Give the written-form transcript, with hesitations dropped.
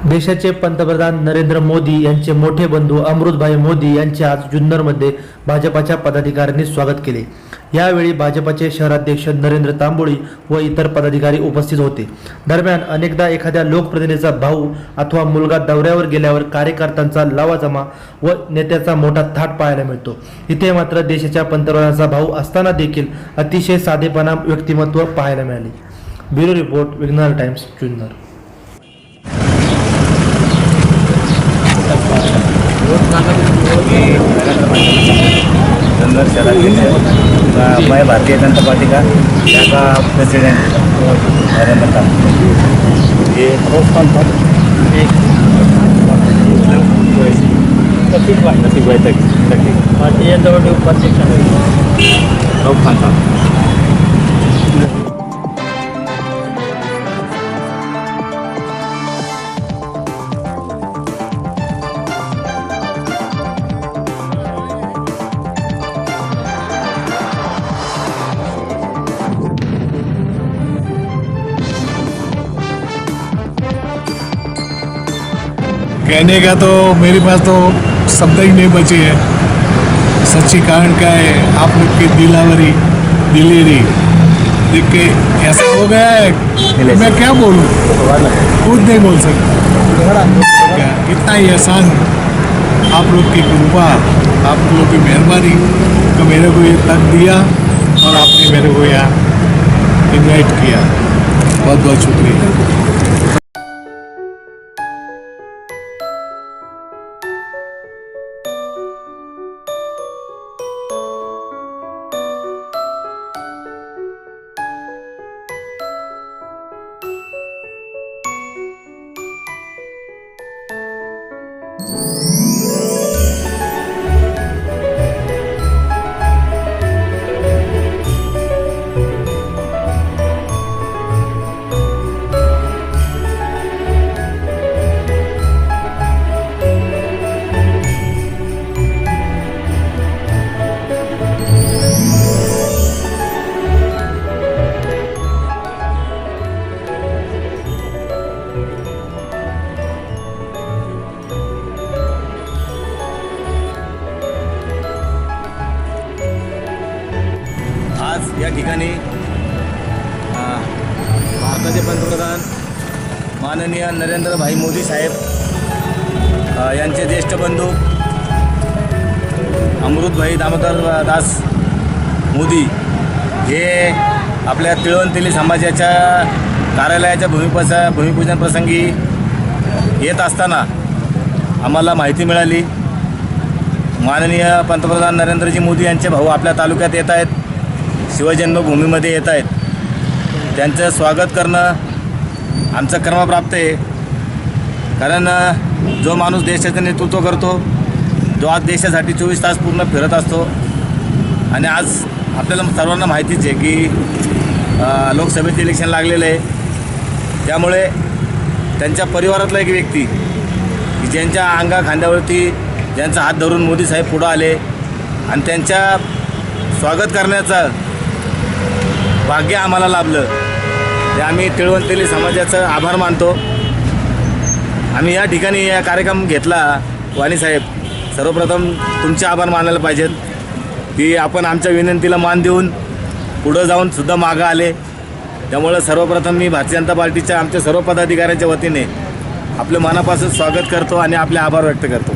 देशाचे पंतप्रधान नरेंद्र मोदी यांचे मोठे बंधू अमृतभाई मोदी यांचे आज जुन्नरमध्ये भाजपाच्या पदाधिकाऱ्यांनी स्वागत केले। यावेळी भाजपाचे शहराध्यक्ष नरेंद्र तांबोळी व इतर पदाधिकारी उपस्थित होते। दरम्यान अनेकदा एखाद्या लोकप्रतिनिधीचा भाऊ अथवा मुलगा दौऱ्यावर गेल्यावर कार्यकर्त्यांचा लवाजमा व नेत्याचा मोठा थाट पाहायला मिळतो। इथे मात्र देशाच्या पंतप्रधानाचा भाऊ असताना देखील अतिशय साधेपणा व्यक्तिमत्व पाहायला मिळाले। Bureau report Vighnar Times Junnar. Junnar शहराध्यक्ष मैं भारतीय जनता पार्टी का यहाँ का प्रेसिडेंट नरेंद्र तांबोळी ये नसीब भाई तक भारतीय जनता पार्टी उपाध्यक्ष कहने का तो मेरे पास तो शब्द ही नहीं बचे हैं। सच्ची कारण क्या है, आप लोग की दिलेरी देख के ऐसा हो गया है मैं क्या बोलूं, खुद नहीं बोल सकता। इतना ही एहसान आप लोग की कृपा, आप लोग की मेहरबानी तो मेरे को ये तक दिया और आपने मेरे को यहाँ इन्वाइट किया, बहुत बहुत शुक्रिया। आज या ठिकाणी भारताचे पंतप्रधान माननीय नरेंद्रभाई मोदी साहेब यांचे ज्येष्ठ बंधू अमृतभाई दामोदर दास मोदी हे आपल्या तिळवंतेली समाजाच्या कार्यालयाच्या भूमिपूजन प्रसंगी येत असताना आम्हाला माहिती मिळाली माननीय पंतप्रधान नरेंद्रजी मोदी यांचे भाऊ आपल्या तालुक्यात येत आहेत, शिवजन्मभूमीमध्ये येत आहेत। त्यांचं स्वागत करणं आमचं कर्मप्राप्त आहे, कारण जो माणूस देशाचं नेतृत्व करतो, जो आज देशासाठी 24 तास पूर्ण फिरत असतो आणि आज आपल्याला सर्वांना माहितीच आहे की लोकसभेचे इलेक्शन लागलेलं आहे, त्यामुळे त्यांच्या परिवारातला एक व्यक्ती की ज्यांच्या खांद्यावरती ज्यांचा हात धरून मोदी साहेब पुढं आले आणि त्यांच्या स्वागत करण्याचं भाग्य आम्हाला लाभलं, ते आम्ही तिळवंतेली समाजाचं आभार मानतो। आम्ही या ठिकाणी या कार्यक्रम घेतला, वाणी साहेब सर्वप्रथम तुमचे आभार मानायला पाहिजेत की आपण आमच्या विनंतीला मान देऊन पुढं जाऊन सुद्धा मागं आले। त्यामुळे सर्वप्रथम मी भारतीय जनता पार्टीच्या आमच्या सर्व पदाधिकाऱ्यांच्या वतीने आपलं मनापासून स्वागत करतो आणि आपले आभार व्यक्त करतो।